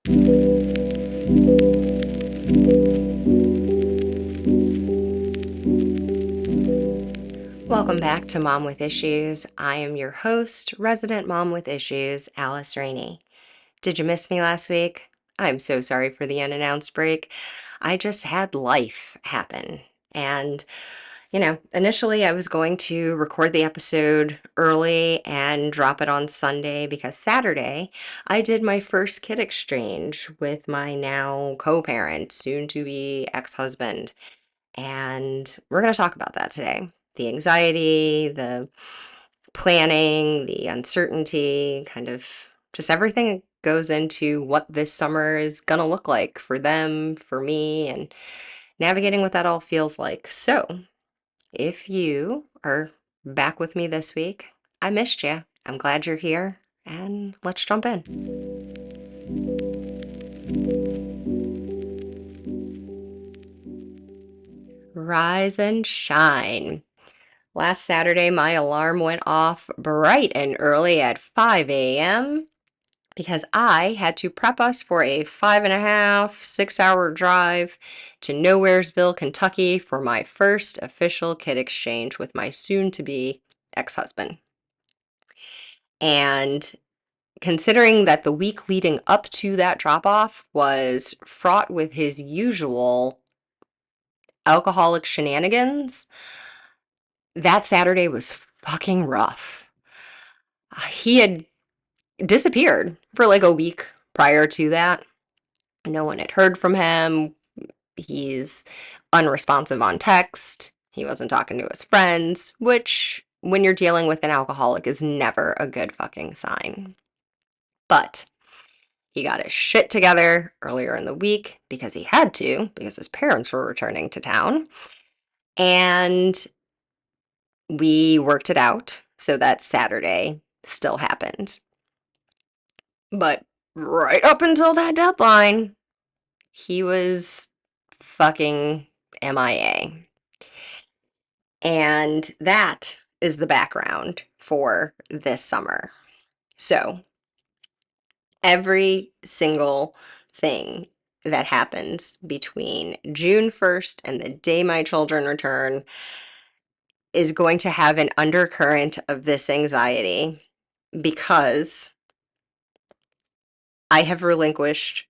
Welcome back to Mom with Issues. I am your host, resident mom with issues, Alice Rainey. Did you miss me last week? I'm so sorry for the unannounced break. I just had life happen. And, initially I was going to record the episode early and drop it on Sunday because Saturday I did my first kid exchange with my now co-parent, soon to be ex-husband. And we're going to talk about that today. The anxiety, the planning, the uncertainty, kind of just everything that goes into what this summer is going to look like for them, for me, and navigating what that all feels like. So, if you are back with me this week, I missed you. I'm glad you're here, and let's jump in. Rise and shine. Last Saturday, my alarm went off bright and early at 5 a.m. because I had to prep us for a 5.5, 6 hour drive to Nowheresville, Kentucky for my first official kid exchange with my soon to be ex husband. And considering that the week leading up to that drop off was fraught with his usual alcoholic shenanigans, that Saturday was fucking rough. He had disappeared for like a week prior to that. No one had heard from him. He's unresponsive on text. He wasn't talking to his friends, which, when you're dealing with an alcoholic, is never a good fucking sign. But he got his shit together earlier in the week because he had to, because his parents were returning to town. And we worked it out so that Saturday still happened. But right up until that deadline, he was fucking MIA. And that is the background for this summer. So, every single thing that happens between June 1st and the day my children return is going to have an undercurrent of this anxiety because I have relinquished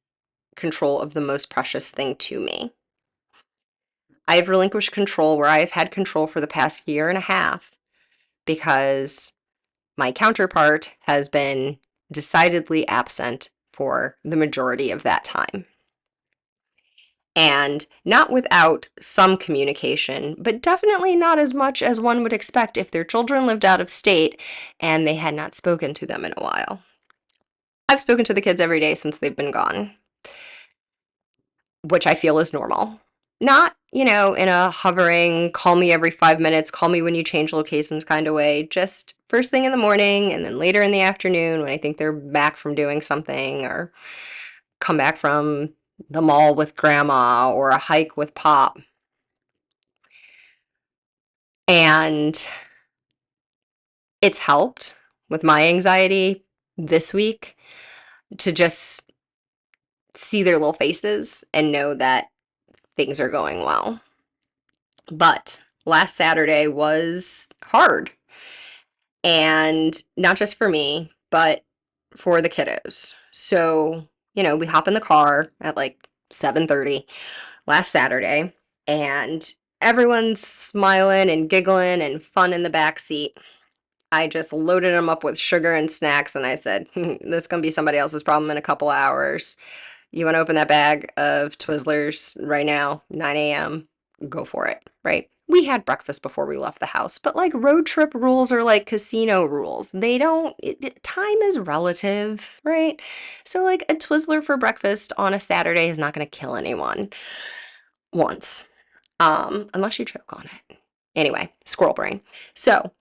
control of the most precious thing to me. I have relinquished control where I have had control for the past year and a half because my counterpart has been decidedly absent for the majority of that time. And not without some communication, but definitely not as much as one would expect if their children lived out of state and they had not spoken to them in a while. I've spoken to the kids every day since they've been gone, which I feel is normal. Not, in a hovering, call me every 5 minutes, call me when you change locations kind of way. Just first thing in the morning and then later in the afternoon when I think they're back from doing something or come back from the mall with grandma or a hike with pop. And it's helped with my anxiety this week to just see their little faces and know that things are going well. But last Saturday was hard. And not just for me, but for the kiddos. So, we hop in the car at like 7:30 last Saturday, and everyone's smiling and giggling and fun in the back seat. I just loaded them up with sugar and snacks, and I said, this is going to be somebody else's problem in a couple of hours. You want to open that bag of Twizzlers right now, 9 a.m., go for it, right? We had breakfast before we left the house, but like road trip rules are like casino rules. They don't, time is relative, right? So like a Twizzler for breakfast on a Saturday is not going to kill anyone once, unless you choke on it. Anyway, squirrel brain. So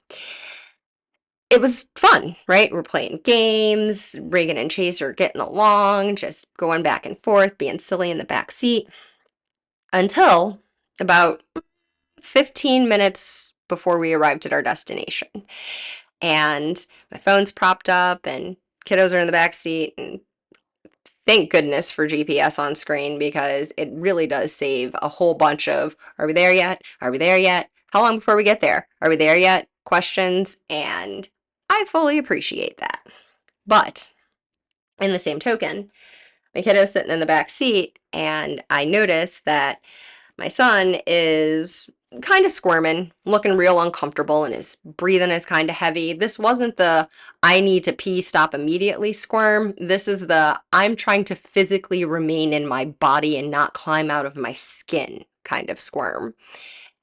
it was fun, right? We're playing games. Reagan and Chase are getting along, just going back and forth, being silly in the back seat until about 15 minutes before we arrived at our destination. And my phone's propped up and kiddos are in the back seat and Thank goodness for GPS on screen because it really does save a whole bunch of, are we there yet? Are we there yet? How long before we get there? Are we there yet? Questions. And I fully appreciate that. But in the same token, my kiddo's sitting in the back seat, and I notice that my son is kind of squirming, looking real uncomfortable, and his breathing is kind of heavy. This wasn't the I need to pee, stop immediately squirm. This is the I'm trying to physically remain in my body and not climb out of my skin kind of squirm.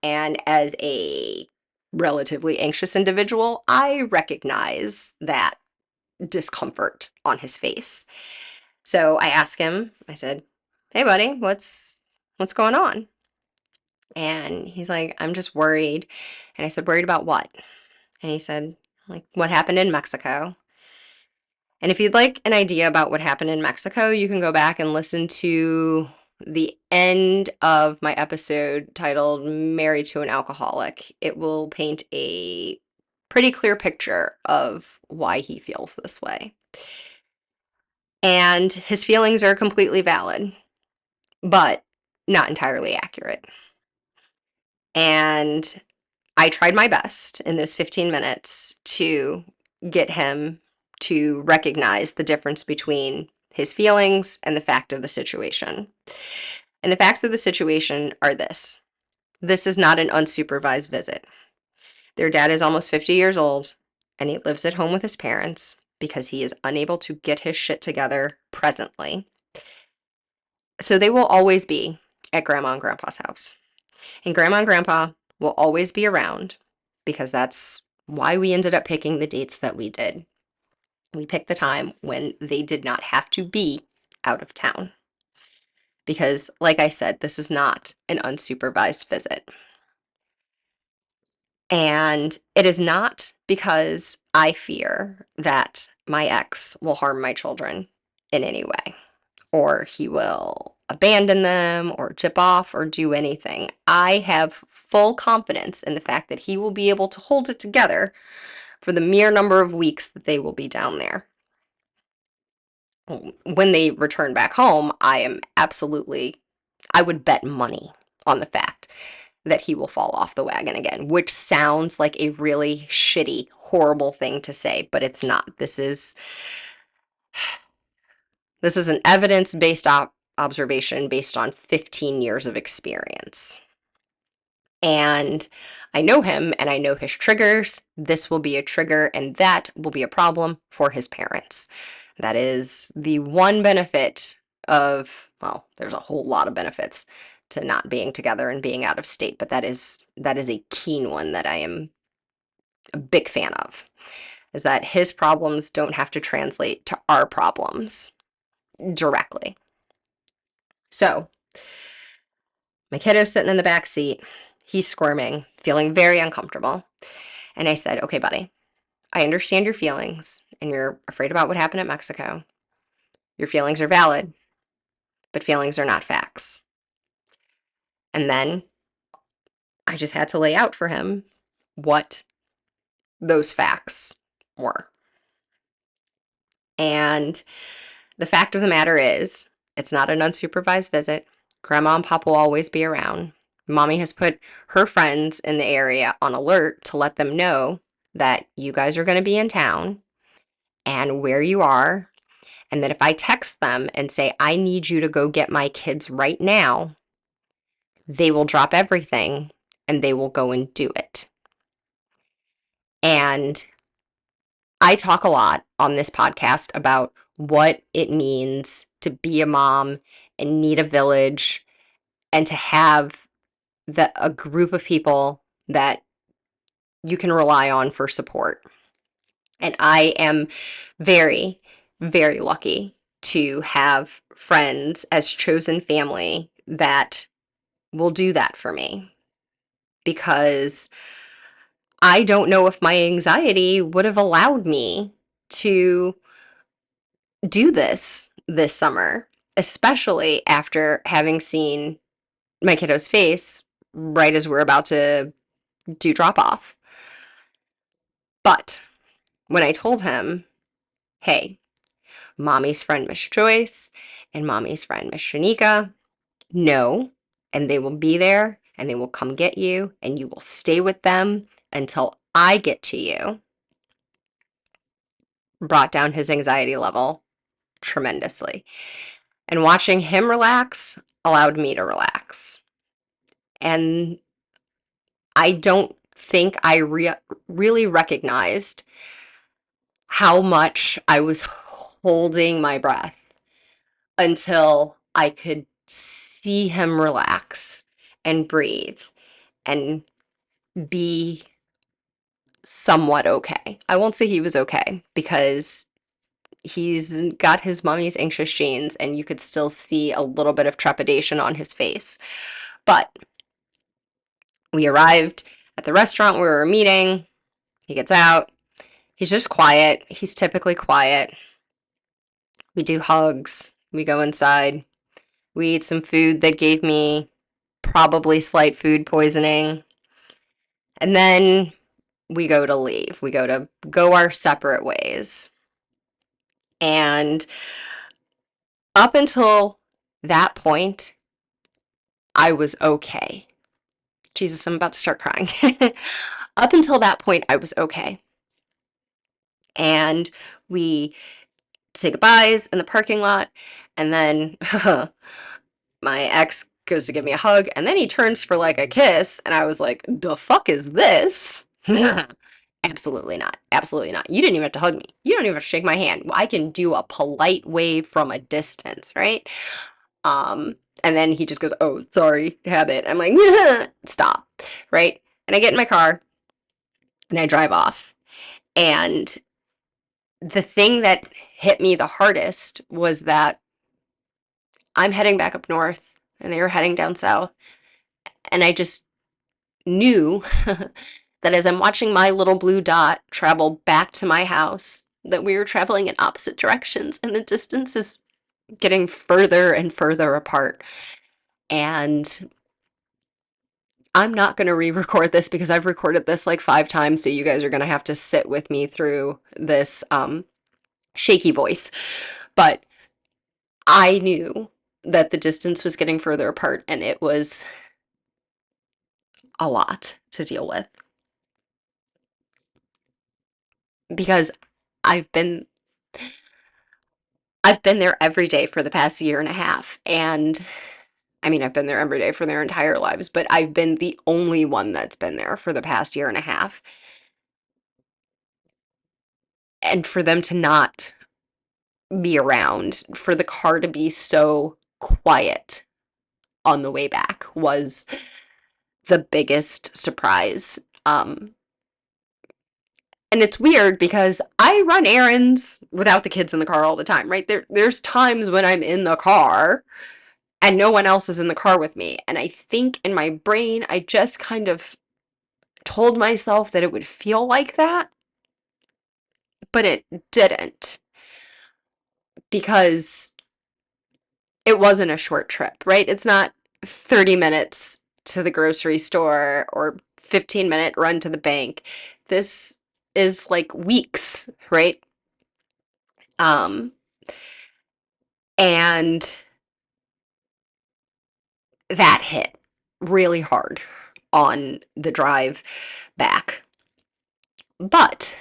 And as a relatively anxious individual, I recognize that discomfort on his face. So I asked him, I said, "Hey buddy, what's going on?" And he's like, "I'm just worried." And I said, "Worried about what?" And he said, like, "What happened in Mexico." And if you'd like an idea about what happened in Mexico, you can go back and listen to the end of my episode titled Married to an Alcoholic. It will paint a pretty clear picture of why he feels this way. And his feelings are completely valid, but not entirely accurate. And I tried my best in those 15 minutes to get him to recognize the difference between his feelings and the fact of the situation. And the facts of the situation are this: this is not an unsupervised visit. Their dad is almost 50 years old, and he lives at home with his parents because he is unable to get his shit together presently. So they will always be at Grandma and Grandpa's house. And Grandma and Grandpa will always be around because that's why we ended up picking the dates that we did. We picked the time when they did not have to be out of town. Because, like I said, this is not an unsupervised visit. And it is not because I fear that my ex will harm my children in any way, or he will abandon them or tip off or do anything. I have full confidence in the fact that he will be able to hold it together for the mere number of weeks that they will be down there. When they return back home, I would bet money on the fact that he will fall off the wagon again, which sounds like a really shitty, horrible thing to say, but it's not. This is an evidence-based observation based on 15 years of experience. And I know him and I know his triggers. This will be a trigger and that will be a problem for his parents. That is the one benefit of, well, there's a whole lot of benefits to not being together and being out of state, but that is a keen one that I am a big fan of, is that his problems don't have to translate to our problems directly. So, my kiddo's sitting in the back seat. He's squirming, feeling very uncomfortable. And I said, "Okay, buddy, I understand your feelings and you're afraid about what happened at Mexico. Your feelings are valid, but feelings are not facts." And then I just had to lay out for him what those facts were. And the fact of the matter is, it's not an unsupervised visit. Grandma and Pop will always be around. Mommy has put her friends in the area on alert to let them know that you guys are going to be in town and where you are, and that if I text them and say, "I need you to go get my kids right now," they will drop everything and they will go and do it. And I talk a lot on this podcast about what it means to be a mom and need a village and to have a group of people that you can rely on for support. And I am very, very lucky to have friends as chosen family that will do that for me, because I don't know if my anxiety would have allowed me to do this summer, especially after having seen my kiddo's face right as we're about to do drop off. But when I told him, "Hey, mommy's friend Miss Joyce and mommy's friend Miss Shanika know, and they will be there and they will come get you and you will stay with them until I get to you, brought down his anxiety level tremendously. And watching him relax allowed me to relax. And I don't think I really recognized how much I was holding my breath until I could see him relax and breathe and be somewhat okay. I won't say he was okay because he's got his mommy's anxious genes and you could still see a little bit of trepidation on his face. But we arrived at the restaurant where we were meeting. He gets out. He's just quiet. He's typically quiet. We do hugs. We go inside. We eat some food that gave me probably slight food poisoning. And then we go to leave. We go our separate ways. And up until that point, I was okay. Jesus, I'm about to start crying. Up until that point, I was okay. And we say goodbyes in the parking lot. And then my ex goes to give me a hug. And then he turns for like a kiss. And I was like, the fuck is this? Absolutely not. Absolutely not. You didn't even have to hug me. You don't even have to shake my hand. I can do a polite wave from a distance, right? And then he just goes, "Oh, sorry, habit." I'm like, stop, right? And I get in my car and I drive off. And the thing that hit me the hardest was that I'm heading back up north and they were heading down south. And I just knew that as I'm watching my little blue dot travel back to my house, that we were traveling in opposite directions and the distance is getting further and further apart. And I'm not going to re-record this because I've recorded this like 5 times, so you guys are going to have to sit with me through this shaky voice. But I knew that the distance was getting further apart and it was a lot to deal with because I've been I've been there every day for the past year and a half. And I mean, I've been there every day for their entire lives, but I've been the only one that's been there for the past year and a half. And for them to not be around, for the car to be so quiet on the way back was the biggest surprise. And it's weird because I run errands without the kids in the car all the time, right? There's times when I'm in the car and no one else is in the car with me. And I think in my brain, I just kind of told myself that it would feel like that, but it didn't because it wasn't a short trip, right? It's not 30 minutes to the grocery store or 15-minute run to the bank. This is like weeks, right? Um, and that hit really hard on the drive back. But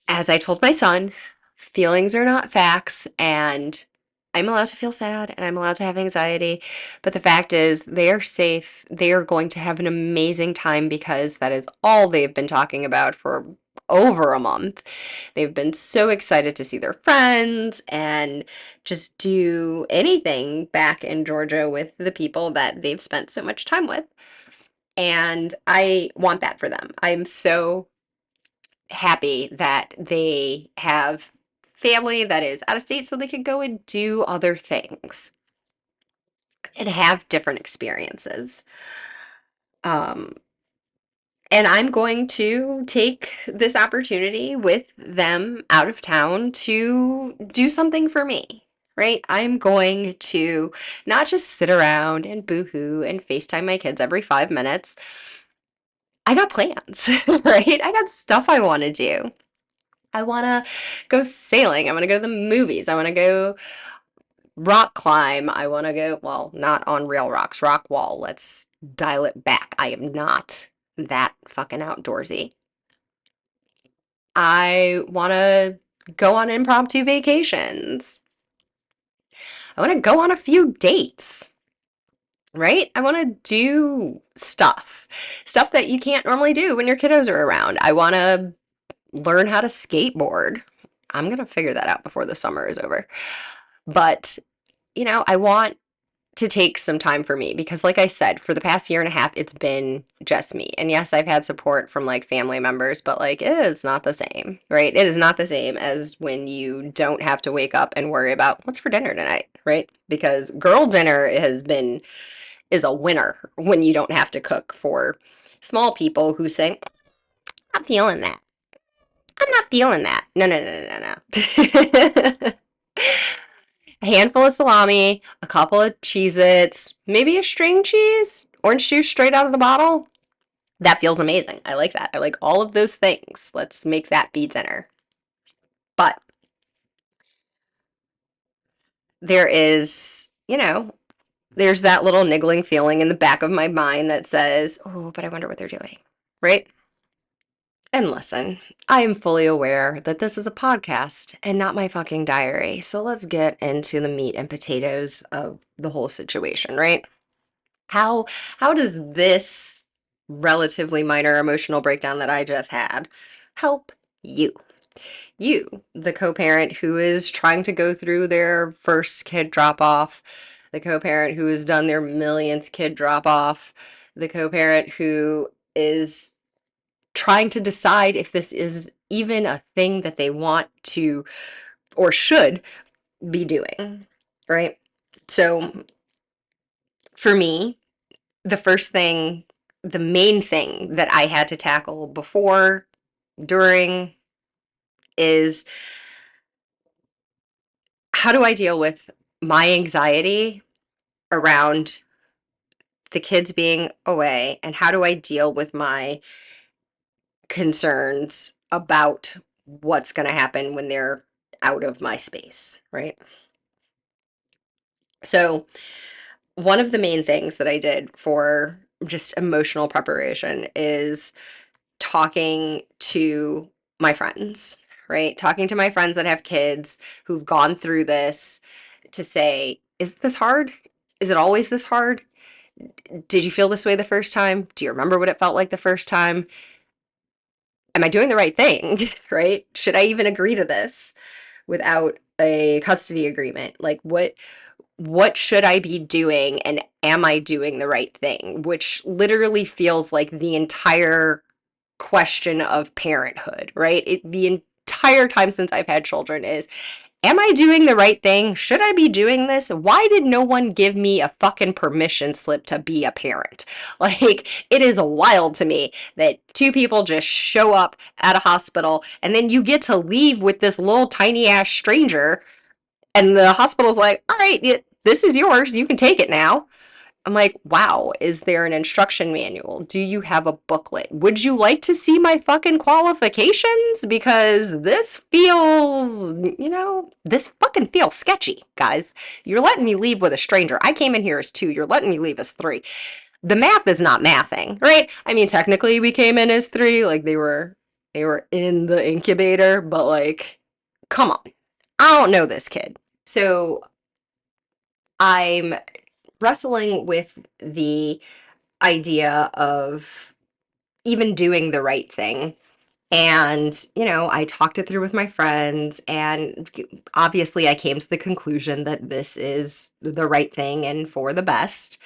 as I told my son, feelings are not facts, and I'm allowed to feel sad and I'm allowed to have anxiety. But the fact is, they are safe. They are going to have an amazing time because that is all they've been talking about for over a month. They've been so excited to see their friends and just do anything back in Georgia with the people that they've spent so much time with. And I want that for them. I'm so happy that they have family that is out of state so they could go and do other things and have different experiences. Um, and I'm going to take this opportunity with them out of town to do something for me, right? I'm going to not just sit around and boohoo and FaceTime my kids every 5 minutes. I got plans, right? I got stuff I want to do. I want to go sailing. I want to go to the movies. I want to go rock climb. I want to go, well, not on real rocks, rock wall. Let's dial it back. I am not that fucking outdoorsy. I want to go on impromptu vacations. I want to go on a few dates, right? I want to do stuff that you can't normally do when your kiddos are around. I want to learn how to skateboard. I'm going to figure that out before the summer is over. But, I want to take some time for me because, like I said, for the past year and a half, it's been just me. And yes, I've had support from like family members, but like it is not the same, right? It is not the same as when you don't have to wake up and worry about what's for dinner tonight, right? Because girl dinner is a winner when you don't have to cook for small people who say, I'm not feeling that. I'm not feeling that. No, no, no, no, no, no. A handful of salami, a couple of Cheez-Its, maybe a string cheese, orange juice straight out of the bottle. That feels amazing. I like that. I like all of those things. Let's make that be dinner. But there is, there's that little niggling feeling in the back of my mind that says, oh, but I wonder what they're doing, right? And listen, I am fully aware that this is a podcast and not my fucking diary. So let's get into the meat and potatoes of the whole situation, right? How how does this relatively minor emotional breakdown that I just had help you? You, the co-parent who is trying to go through their first kid drop off, the co-parent who has done their millionth kid drop off, the co-parent who is trying to decide if this is even a thing that they want to or should be doing, right? So for me, the first thing, the main thing that I had to tackle before, during, is how do I deal with my anxiety around the kids being away, and how do I deal with my concerns about what's going to happen when they're out of my space, right? So, one of the main things that I did for just emotional preparation is talking to my friends, right? Talking to my friends that have kids who've gone through this to say, is this hard? Is it always this hard? Did you feel this way the first time? Do you remember what it felt like the first time? Am I doing the right thing? Right? Should I even agree to this without a custody agreement? Like what should I be doing and am I doing the right thing? Which literally feels like the entire question of parenthood, right? The entire time since I've had children is, am I doing the right thing? Should I be doing this? Why did no one give me a fucking permission slip to be a parent? Like, it is wild to me that two people just show up at a hospital and then you get to leave with this little tiny ass stranger and the hospital's like, all right, this is yours. You can take it now. I'm like, wow, is there an instruction manual? Do you have a booklet? Would you like to see my fucking qualifications? Because this feels, this fucking feels sketchy, guys. You're letting me leave with a stranger. I came in here as two. You're letting me leave as three. The math is not mathing, right? I mean, technically we came in as three, like they were in the incubator, but like, come on. I don't know this kid. So I'm wrestling with the idea of even doing the right thing. And, I talked it through with my friends, and obviously I came to the conclusion that this is the right thing and for the best.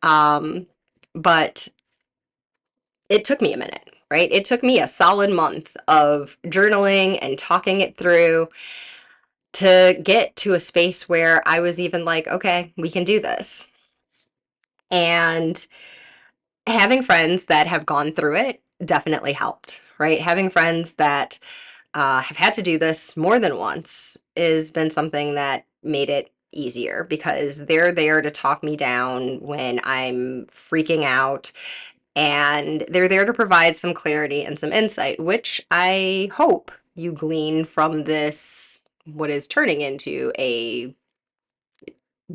Um, but it took me a minute, right? It took me a solid month of journaling and talking it through to get to a space where I was even like, okay, we can do this. And having friends that have gone through it definitely helped, right? Having friends that have had to do this more than once has been something that made it easier because they're there to talk me down when I'm freaking out, and they're there to provide some clarity and some insight, which I hope you glean from this, what is turning into a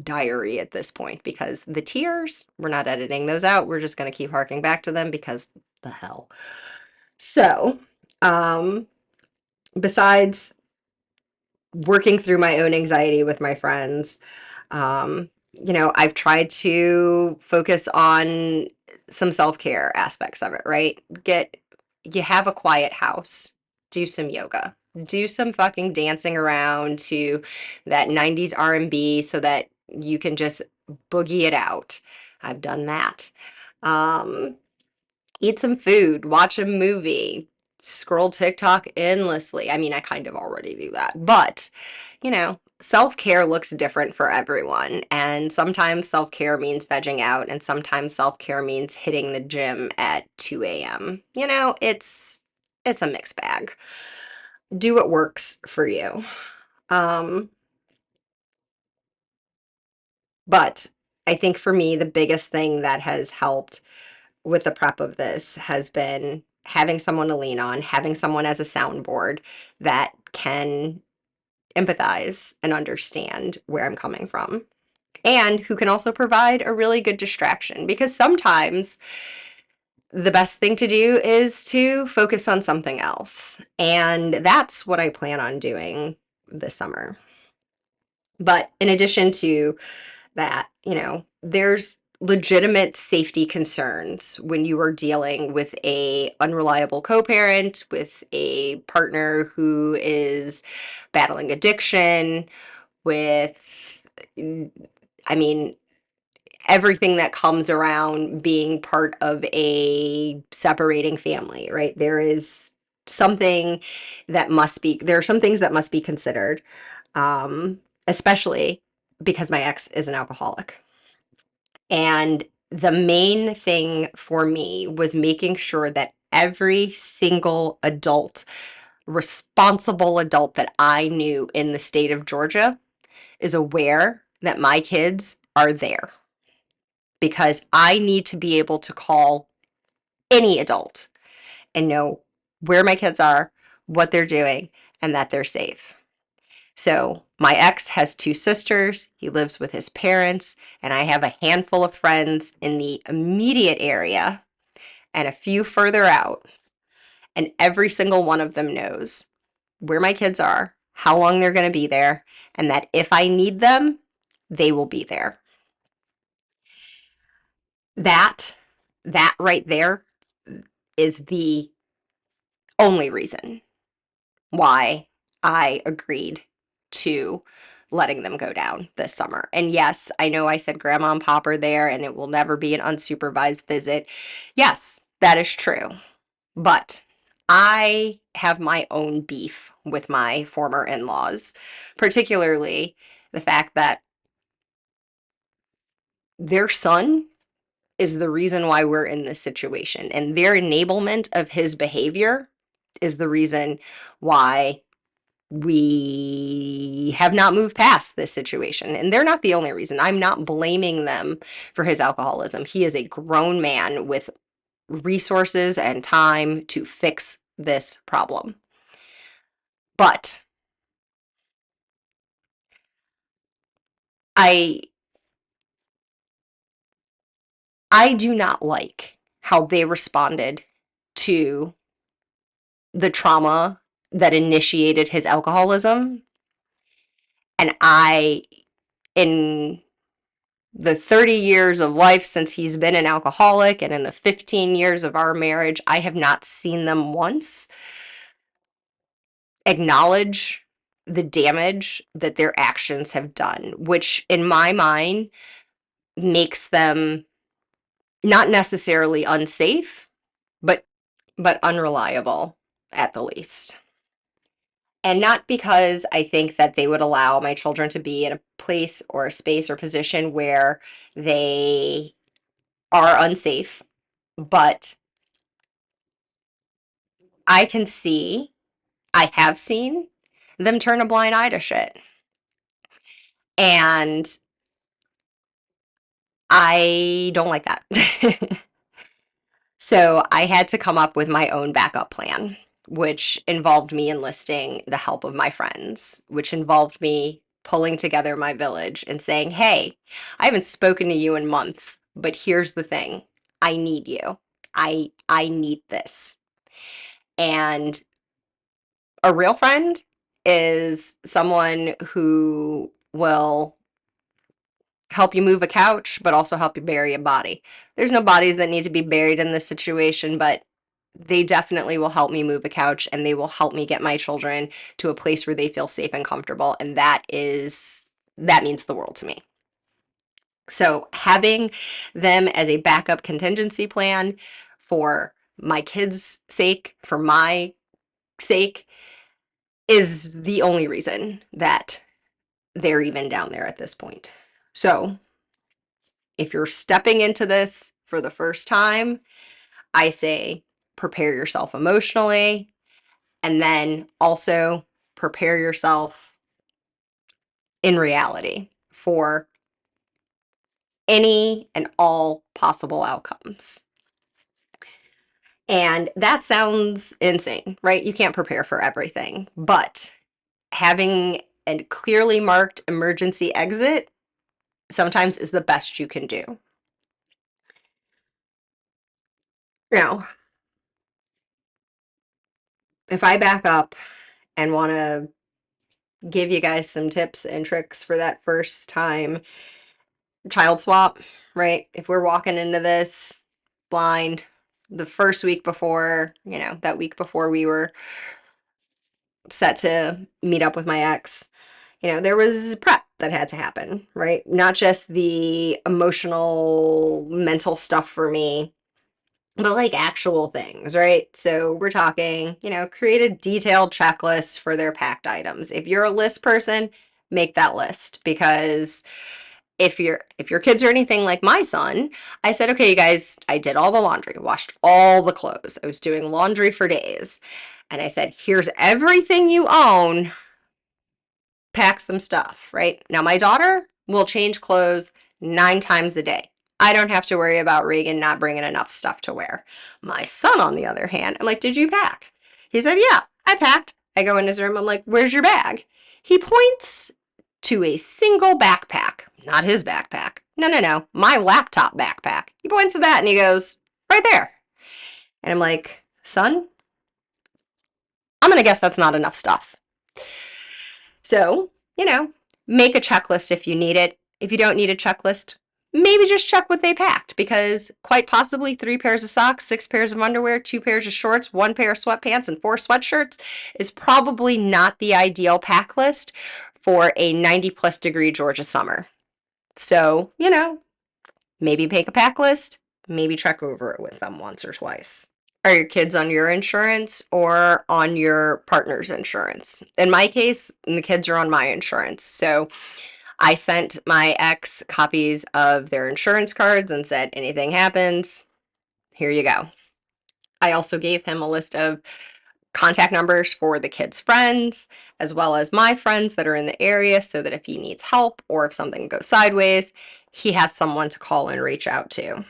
diary at this point, because the tears, we're not editing those out. We're just going to keep harking back to them because the hell. So, um, besides working through my own anxiety with my friends, I've tried to focus on some self-care aspects of it, right? You have a quiet house, do some yoga, do some fucking dancing around to that 90s R&B so that you can just boogie it out. I've done that. Um, Eat some food, watch a movie, scroll TikTok endlessly. I mean, I kind of already do that, but self care looks different for everyone. And sometimes self care means vegging out, and sometimes self care means hitting the gym at 2 a.m. It's a mixed bag. Do what works for you. Um, but I think for me, the biggest thing that has helped with the prep of this has been having someone to lean on, having someone as a soundboard that can empathize and understand where I'm coming from, and who can also provide a really good distraction, because sometimes the best thing to do is to focus on something else. And that's what I plan on doing this summer. But in addition to that, there's legitimate safety concerns when you are dealing with a unreliable co-parent, with a partner who is battling addiction, with, I mean, everything that comes around being part of a separating family, right? There are some things that must be considered, especially because my ex is an alcoholic. And the main thing for me was making sure that every single responsible adult that I knew in the state of Georgia is aware that my kids are there, because I need to be able to call any adult and know where my kids are, what they're doing, and that they're safe. So, my ex has two sisters, he lives with his parents, and I have a handful of friends in the immediate area and a few further out. And every single one of them knows where my kids are, how long they're going to be there, and that if I need them, they will be there. That that right there is the only reason why I agreed to letting them go down this summer. And yes, I know I said grandma and pop are there and it will never be an unsupervised visit. Yes, that is true. But I have my own beef with my former in laws, particularly the fact that their son is the reason why we're in this situation. And their enablement of his behavior is the reason why we have not moved past this situation. And they're not the only reason. I'm not blaming them for his alcoholism. He is a grown man with resources and time to fix this problem. But I I do not like how they responded to the trauma that initiated his alcoholism. And in the 30 years of life since he's been an alcoholic and in the 15 years of our marriage, I have not seen them once acknowledge the damage that their actions have done, which in my mind makes them not necessarily unsafe, but unreliable at the least. And not because I think that they would allow my children to be in a place or a space or position where they are unsafe, but I have seen them turn a blind eye to shit. And I don't like that. So I had to come up with my own backup plan. which involved me enlisting the help of my friends, which involved me pulling together my village and saying, hey, I haven't spoken to you in months, but here's the thing. I need you. I need this. And a real friend is someone who will help you move a couch, but also help you bury a body. There's no bodies that need to be buried in this situation, but they definitely will help me move a couch and they will help me get my children to a place where they feel safe and comfortable. And that means the world to me. So having them as a backup contingency plan for my kids' sake, for my sake, is the only reason that they're even down there at this point. So if you're stepping into this for the first time, I say prepare yourself emotionally and then also prepare yourself in reality for any and all possible outcomes. And that sounds insane, right? You can't prepare for everything, but having a clearly marked emergency exit sometimes is the best you can do. Now, if I back up and want to give you guys some tips and tricks for that first time child swap, right? If we're walking into this blind, the first week before, that week before we were set to meet up with my ex, there was prep that had to happen, right? Not just the emotional, mental stuff for me, but like actual things, right? So we're talking, create a detailed checklist for their packed items. If you're a list person, make that list because if your kids are anything like my son, I said, okay, you guys, I did all the laundry, washed all the clothes. I was doing laundry for days. And I said, here's everything you own, pack some stuff, right? Now, my daughter will change clothes 9 times a day. I don't have to worry about Reagan not bringing enough stuff to wear. My son, on the other hand, I'm like, did you pack? He said, yeah, I packed. I go in his room. I'm like, where's your bag? He points to a single backpack, not his backpack. No, no, no, my laptop backpack. He points to that and he goes, right there. And I'm like, son, I'm going to guess that's not enough stuff. So, make a checklist if you need it. If you don't need a checklist, maybe just check what they packed because quite possibly 3 pairs of socks, 6 pairs of underwear, 2 pairs of shorts, 1 pair of sweatpants, and 4 sweatshirts is probably not the ideal pack list for a 90+ degree Georgia summer. So, maybe make a pack list, maybe check over it with them once or twice. Are your kids on your insurance or on your partner's insurance? In my case, the kids are on my insurance. So I sent my ex copies of their insurance cards and said, anything happens, here you go. I also gave him a list of contact numbers for the kids' friends, as well as my friends that are in the area, so that if he needs help or if something goes sideways, he has someone to call and reach out to.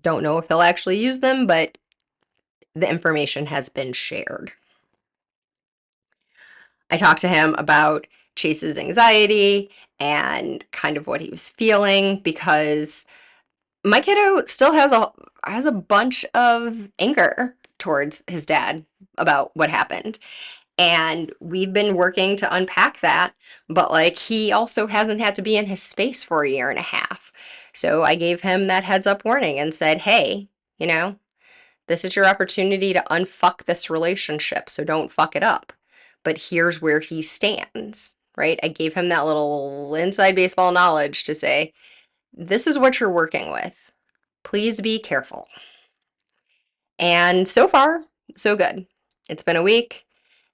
Don't know if he'll actually use them, but the information has been shared. I talked to him about Chase's anxiety and kind of what he was feeling because my kiddo still has a bunch of anger towards his dad about what happened. And we've been working to unpack that, but like he also hasn't had to be in his space for a year and a half. So I gave him that heads up warning and said, hey, this is your opportunity to unfuck this relationship, so don't fuck it up. But here's where he stands, right? I gave him that little inside baseball knowledge to say, this is what you're working with. Please be careful. And so far, so good. It's been a week.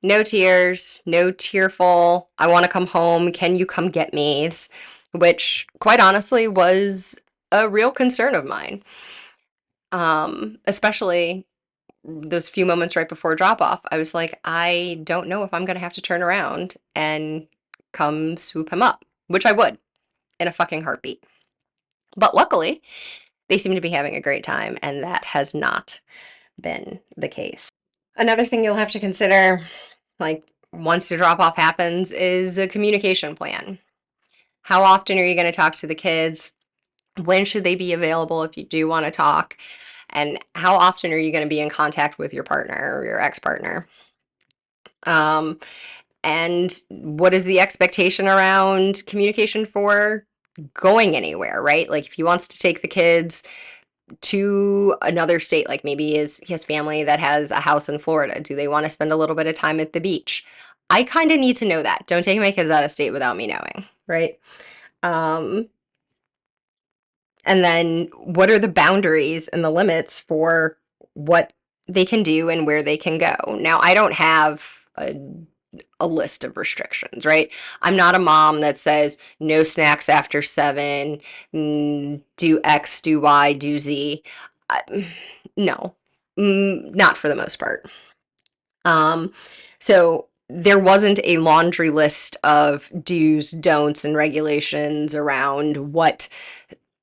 No tears, no tearful, I want to come home, can you come get me's, which quite honestly was a real concern of mine. Especially those few moments right before drop off, I was like, I don't know if I'm going to have to turn around and come swoop him up, which I would in a fucking heartbeat. But luckily, they seem to be having a great time, and that has not been the case. Another thing you'll have to consider, like once the drop off happens, is a communication plan. How often are you going to talk to the kids? When should they be available if you do want to talk? And how often are you going to be in contact with your partner or your ex-partner? Um, and what is the expectation around communication for going anywhere, right? Like if he wants to take the kids to another state, like maybe he has family that has a house in Florida. Do they want to spend a little bit of time at the beach? I kind of need to know that. Don't take my kids out of state without me knowing, right? Um, and then what are the boundaries and the limits for what they can do and where they can go? Now, I don't have a list of restrictions, right? I'm not a mom that says no snacks after 7, do X, do Y, do Z. No, not for the most part. Um, so there wasn't a laundry list of do's, don'ts, and regulations around what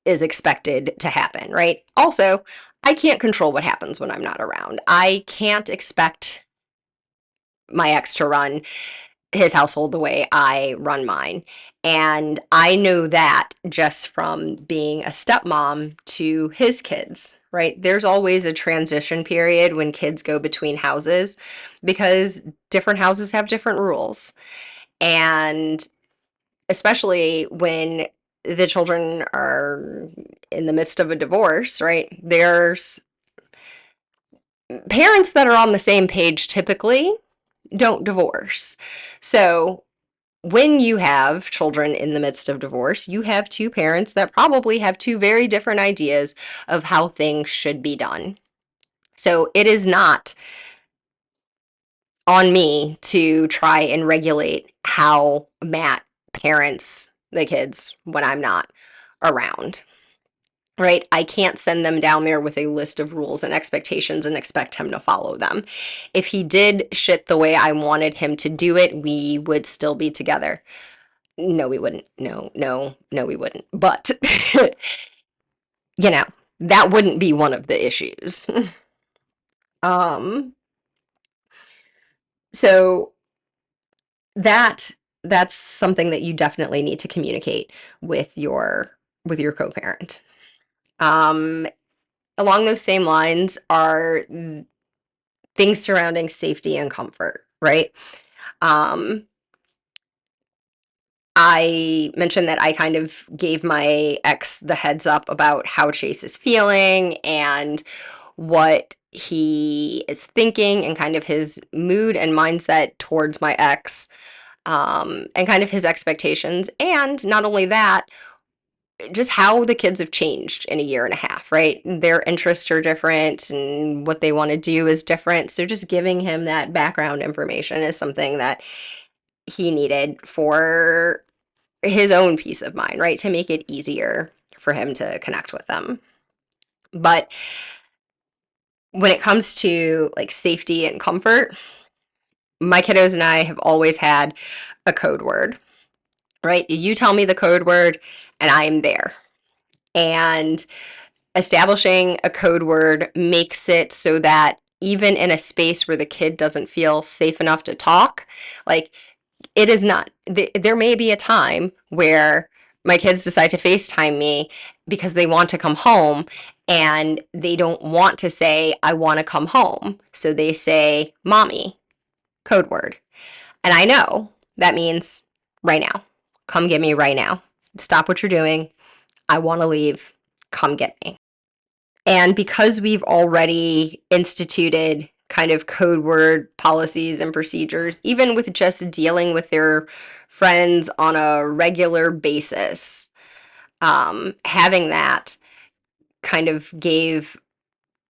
is expected to happen, right? Also, I can't control what happens when I'm not around. I can't expect my ex to run his household the way I run mine. And I know that just from being a stepmom to his kids, right? There's always a transition period when kids go between houses because different houses have different rules. And especially when the children are in the midst of a divorce, right? There's parents that are on the same page typically don't divorce. So when you have children in the midst of divorce, you have two parents that probably have two very different ideas of how things should be done. So it is not on me to try and regulate how Matt parents the kids when I'm not around. Right? I can't send them down there with a list of rules and expectations and expect him to follow them. If he did shit the way I wanted him to do it, we would still be together. No, we wouldn't. No, no, no, we wouldn't. But, you know, that wouldn't be one of the issues. um, so that that's something that you definitely need to communicate with your co-parent. Um, Along those same lines are things surrounding safety and comfort, right? Um, I mentioned that I kind of gave my ex the heads up about how Chase is feeling and what he is thinking and kind of his mood and mindset towards my ex, and kind of his expectations. And not only that, just how the kids have changed in a year and a half, right? Their interests are different and what they want to do is different. So just giving him that background information is something that he needed for his own peace of mind, right? To make it easier for him to connect with them. But when it comes to like safety and comfort, my kiddos and I have always had a code word, right? You tell me the code word and I am there. And establishing a code word makes it so that even in a space where the kid doesn't feel safe enough to talk, like it is not, there may be a time where my kids decide to FaceTime me because they want to come home and they don't want to say, I want to come home. So they say, Mommy, code word. And I know that means right now. Come get me right now. Stop what you're doing. I want to leave. Come get me. And because we've already instituted kind of code word policies and procedures, even with just dealing with their friends on a regular basis, having that kind of gave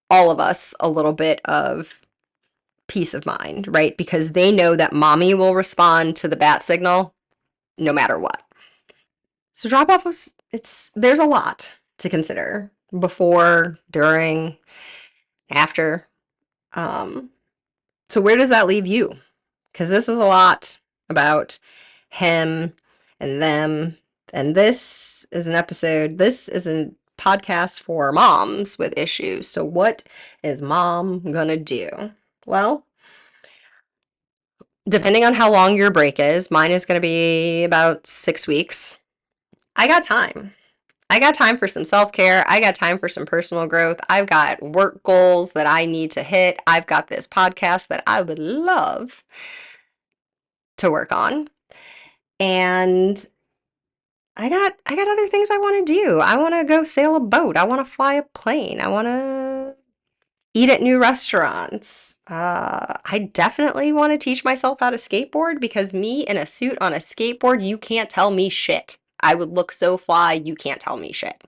all of us a little bit of peace of mind, right? Because they know that mommy will respond to the bat signal no matter what. So drop off was there's a lot to consider before, during, after. Um, so where does that leave you? Because this is a lot about him and them, and this is an episode. This is a podcast for moms with issues. So, what is mom gonna do? Well, depending on how long your break is, mine is gonna be about 6 weeks. I got time. I got time for some self care. I got time for some personal growth. I've got work goals that I need to hit. I've got this podcast that I would love to work on. And I got other things I want to do. I want to go sail a boat. I want to fly a plane. I want to eat at new restaurants. I definitely want to teach myself how to skateboard because me in a suit on a skateboard, you can't tell me shit. I would look so fly, you can't tell me shit.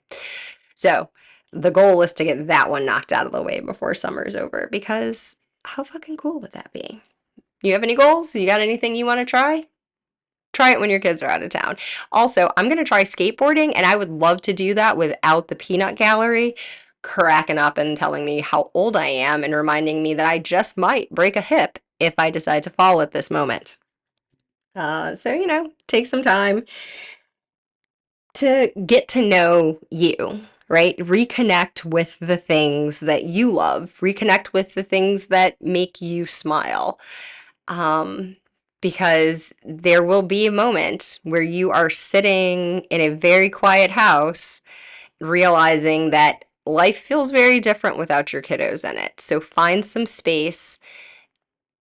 So the goal is to get that one knocked out of the way before summer's over because how fucking cool would that be? You have any goals? You got anything you want to try? Try it when your kids are out of town. Also, I'm going to try skateboarding, and I would love to do that without the peanut gallery cracking up and telling me how old I am and reminding me that I just might break a hip if I decide to fall at this moment. So, take some time to get to know you, right? Reconnect with the things that you love, reconnect with the things that make you smile. Um, because there will be a moment where you are sitting in a very quiet house, realizing that life feels very different without your kiddos in it. So find some space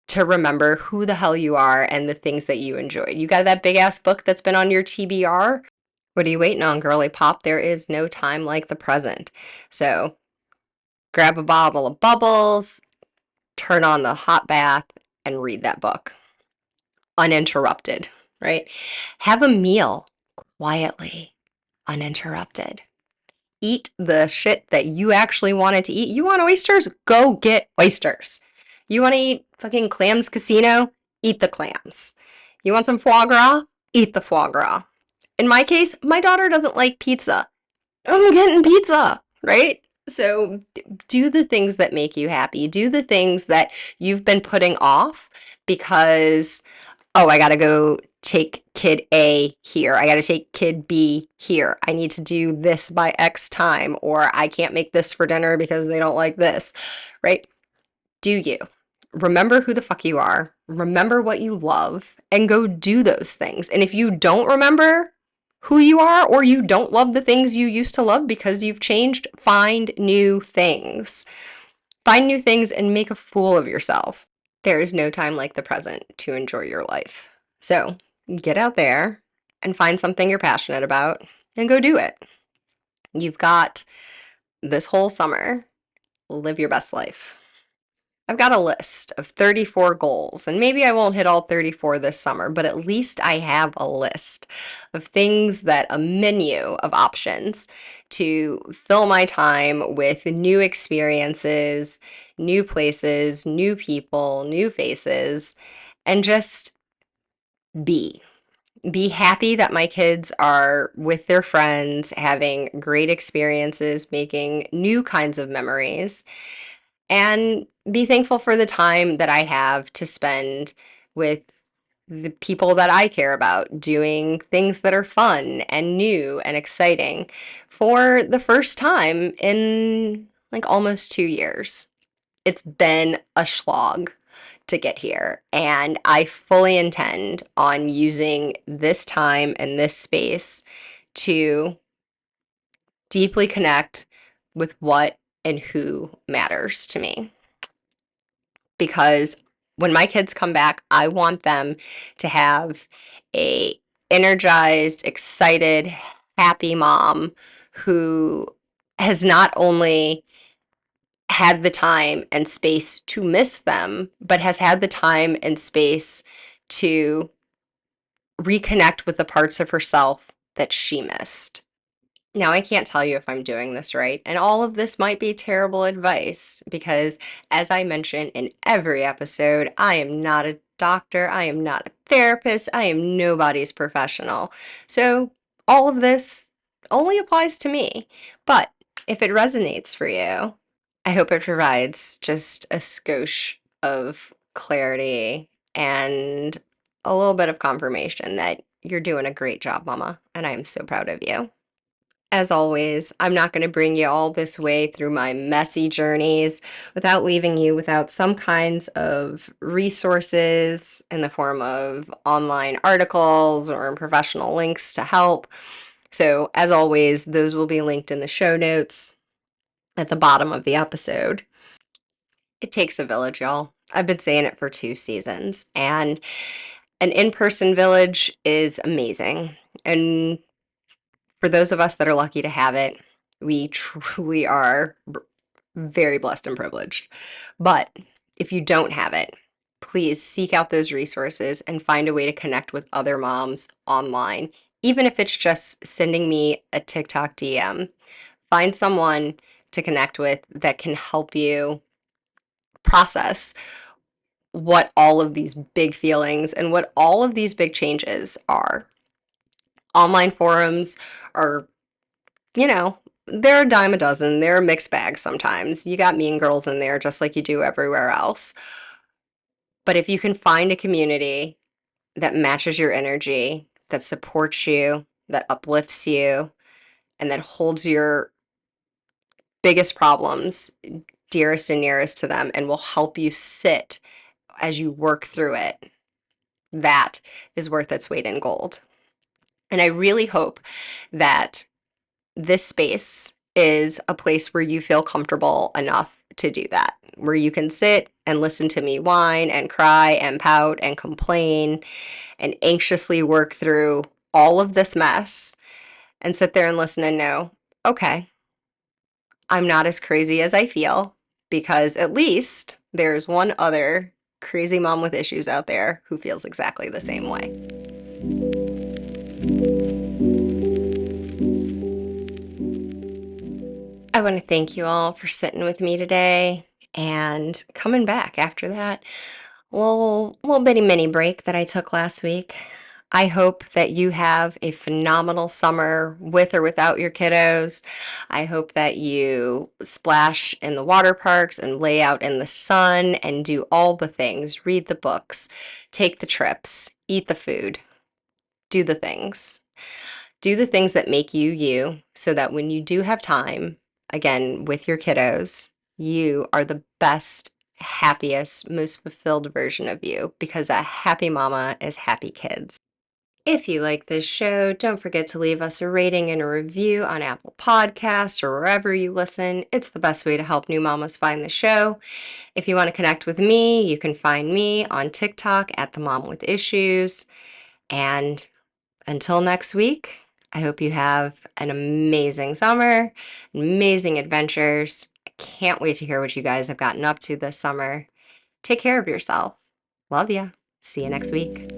to remember who the hell you are and the things that you enjoyed. You got that big ass book that's been on your TBR? What are you waiting on, girly pop? There is no time like the present. So grab a bottle of bubbles, turn on the hot bath, and read that book uninterrupted, right? Have a meal quietly, uninterrupted. Eat the shit that you actually wanted to eat. You want oysters? Go get oysters. You want to eat fucking clams casino? Eat the clams. You want some foie gras? Eat the foie gras. In my case, my daughter doesn't like pizza. I'm getting pizza, right? So do the things that make you happy. Do the things that you've been putting off because, oh, I got to go take kid A here. I got to take kid B here. I need to do this by X time, or I can't make this for dinner because they don't like this, right? Do you. Remember who the fuck you are. Remember what you love and go do those things. And if you don't remember who you are or you don't love the things you used to love because you've changed, find new things. Find new things and make a fool of yourself. There is no time like the present to enjoy your life. So get out there and find something you're passionate about and go do it. You've got this whole summer. Live your best life. I've got a list of 34 goals, and maybe I won't hit all 34 this summer, but at least I have a list of things a menu of options to fill my time with new experiences, new places, new people, new faces, and just be. Be happy that my kids are with their friends, having great experiences, making new kinds of memories and be thankful for the time that I have to spend with the people that I care about, doing things that are fun and new and exciting for the first time in like almost 2 years. It's been a slog to get here, and I fully intend on using this time and this space to deeply connect with what and who matters to me because when my kids come back, I want them to have a energized, excited, happy mom who has not only had the time and space to miss them, but has had the time and space to reconnect with the parts of herself that she missed. Now, I can't tell you if I'm doing this right, and all of this might be terrible advice because, as I mention in every episode, I am not a doctor, I am not a therapist, I am nobody's professional. So, all of this only applies to me. But if it resonates for you, I hope it provides just a skosh of clarity and a little bit of confirmation that you're doing a great job, Mama, and I am so proud of you. As always, I'm not going to bring you all this way through my messy journeys without leaving you without some kinds of resources in the form of online articles or professional links to help. So, as always, those will be linked in the show notes at the bottom of the episode. It takes a village, y'all. I've been saying it for 2 seasons, and an in-person village is amazing. And for those of us that are lucky to have it, we truly are very blessed and privileged. But if you don't have it, please seek out those resources and find a way to connect with other moms online, even if it's just sending me a TikTok DM. Find someone to connect with that can help you process what all of these big feelings and what all of these big changes are. Online forums are, they're a dime a dozen. They're a mixed bag sometimes. You got mean girls in there just like you do everywhere else. But if you can find a community that matches your energy, that supports you, that uplifts you, and that holds your biggest problems dearest and nearest to them and will help you sit as you work through it, that is worth its weight in gold. And I really hope that this space is a place where you feel comfortable enough to do that, where you can sit and listen to me whine and cry and pout and complain and anxiously work through all of this mess and sit there and listen and know, okay, I'm not as crazy as I feel because at least there's one other crazy mom with issues out there who feels exactly the same way. I want to thank you all for sitting with me today and coming back after that little bitty mini break that I took last week. I hope that you have a phenomenal summer with or without your kiddos. I hope that you splash in the water parks and lay out in the sun and do all the things, read the books, take the trips, eat the food, do the things. Do the things that make you you so that when you do have time, again, with your kiddos, you are the best, happiest, most fulfilled version of you because a happy mama is happy kids. If you like this show, don't forget to leave us a rating and a review on Apple Podcasts or wherever you listen. It's the best way to help new mamas find the show. If you want to connect with me, you can find me on TikTok at The Mom With Issues. And until next week, I hope you have an amazing summer, amazing adventures. I can't wait to hear what you guys have gotten up to this summer. Take care of yourself. Love ya. See you next week.